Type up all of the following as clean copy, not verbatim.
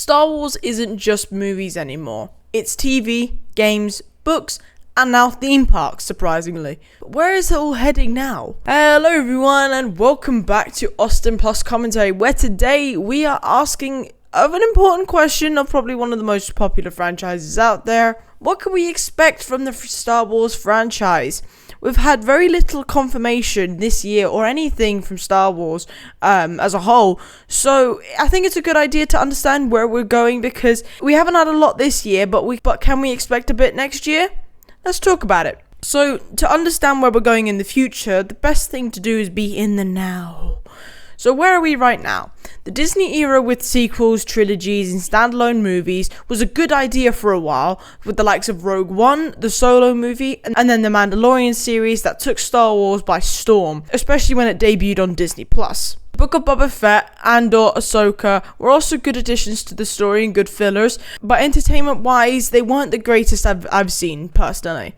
Star Wars isn't just movies anymore. It's TV, games, books, and now theme parks, surprisingly. But where is it all heading now? Hello everyone, and welcome back to AustinPlus Commentary, where today we are asking of an important question of probably one of the most popular franchises out there. What can we expect from the Star Wars franchise? We've had very little confirmation this year or anything from Star Wars as a whole. So I think it's a good idea to understand where we're going, because we haven't had a lot this year, but can we expect a bit next year? Let's talk about it. So to understand where we're going in the future, the best thing to do is be in the now. So where are we right now? The Disney era with sequels, trilogies, and standalone movies was a good idea for a while, with the likes of Rogue One, the Solo movie, and then the Mandalorian series that took Star Wars by storm, especially when it debuted on Disney+. The Book of Boba Fett, Andor, Ahsoka were also good additions to the story and good fillers, but entertainment-wise, they weren't the greatest I've seen, personally.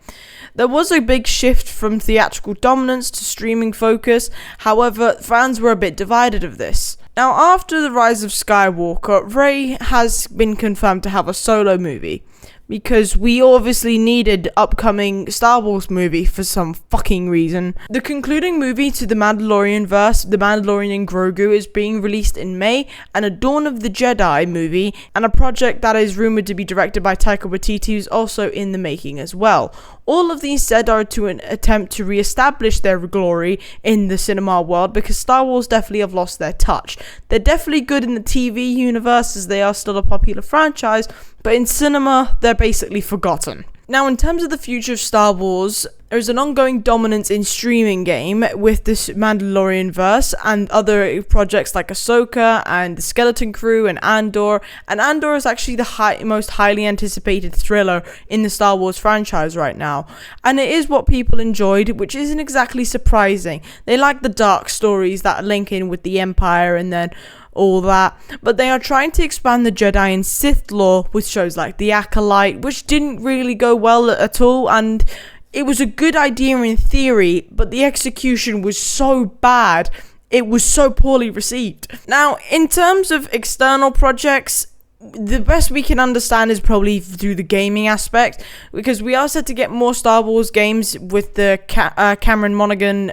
There was a big shift from theatrical dominance to streaming focus, however, fans were a bit divided of this. Now, after the rise of Skywalker, Rey has been confirmed to have a solo movie, because we obviously needed upcoming Star Wars movie for some fucking reason. The concluding movie to the Mandalorian verse, The Mandalorian Grogu, is being released in May, and a Dawn of the Jedi movie, and a project that is rumored to be directed by Taika Waititi is also in the making as well. All of these said are to an attempt to re-establish their glory in the cinema world, because Star Wars definitely have lost their touch. They're definitely good in the TV universe, as they are still a popular franchise, but in cinema, they're basically forgotten. Now, in terms of the future of Star Wars, there's an ongoing dominance in streaming game with this Mandalorian verse and other projects like Ahsoka and the Skeleton Crew and Andor. And Andor is actually the most highly anticipated thriller in the Star Wars franchise right now. And it is what people enjoyed, which isn't exactly surprising. They like the dark stories that link in with the Empire and then all that, but they are trying to expand the Jedi and Sith lore with shows like The Acolyte, which didn't really go well at all, and it was a good idea in theory, but the execution was so bad, it was so poorly received. Now, in terms of external projects, the best we can understand is probably through the gaming aspect, because we are set to get more Star Wars games with the Cameron Monaghan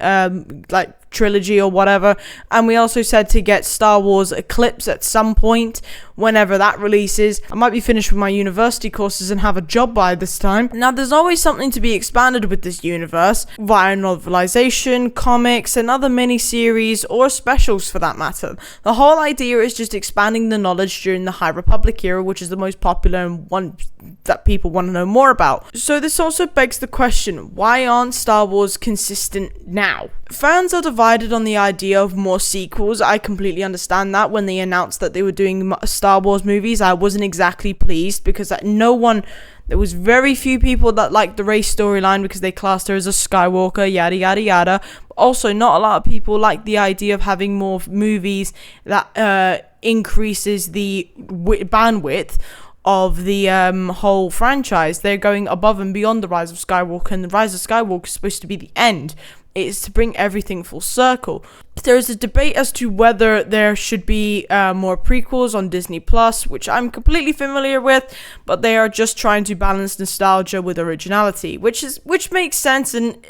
trilogy or whatever, and we also said to get Star Wars Eclipse at some point whenever that releases. I might be finished with my university courses and have a job by this time. Now, there's always something to be expanded with this universe via novelization, comics, and other mini-series or specials for that matter. The whole idea is just expanding the knowledge during the High Republic era, which is the most popular and one that people want to know more about. So this also begs the question, why aren't Star Wars consistent now? Fans are divided on the idea of more sequels. I completely understand that. When they announced that they were doing Star Wars movies, I wasn't exactly pleased, because there was very few people that liked the Rey storyline because they classed her as a Skywalker, yada yada yada. Also, not a lot of people like the idea of having more movies that increases the bandwidth of the whole franchise. They're going above and beyond the Rise of Skywalker, and the Rise of Skywalker is supposed to be the end. It's to bring everything full circle. There is a debate as to whether there should be more prequels on Disney+, which I'm completely familiar with, but they are just trying to balance nostalgia with originality, which makes sense and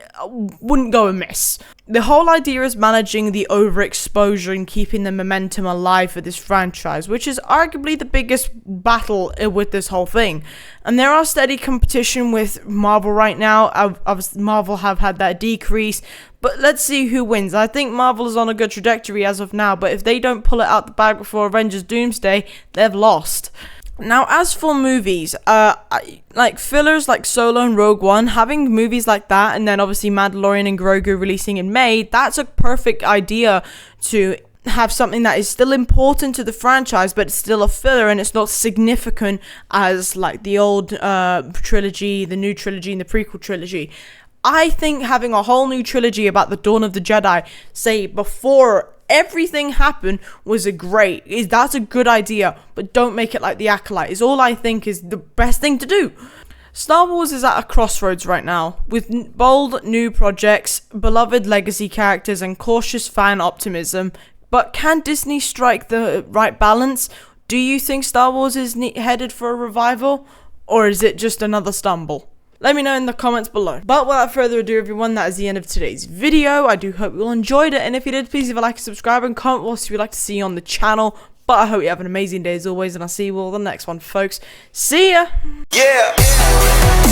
wouldn't go amiss. The whole idea is managing the overexposure and keeping the momentum alive for this franchise, which is arguably the biggest battle with this whole thing. And there are steady competition with Marvel right now. Obviously, Marvel have had that decrease, but let's see who wins. I think Marvel is on a good trajectory as of now, but if they don't pull it out the bag before Avengers Doomsday, they've lost. Now, as for movies, like fillers like Solo and Rogue One, having movies like that, and then obviously Mandalorian and Grogu releasing in May, that's a perfect idea to have something that is still important to the franchise, but it's still a filler and it's not significant as like the old trilogy, the new trilogy, and the prequel trilogy. I think having a whole new trilogy about the Dawn of the Jedi, say before everything happened, that's a good idea, but don't make it like The Acolyte is all I think is the best thing to do. Star Wars is at a crossroads right now, with bold new projects, beloved legacy characters, and cautious fan optimism. But can Disney strike the right balance? Do you think Star Wars is headed for a revival, or is it just another stumble? Let me know in the comments below. But without further ado, everyone, that is the end of today's video. I do hope you all enjoyed it, and if you did, please leave a like and subscribe and comment what else you'd like to see on the channel. But I hope you have an amazing day as always, and I'll see you all in the next one, folks. See ya! Yeah.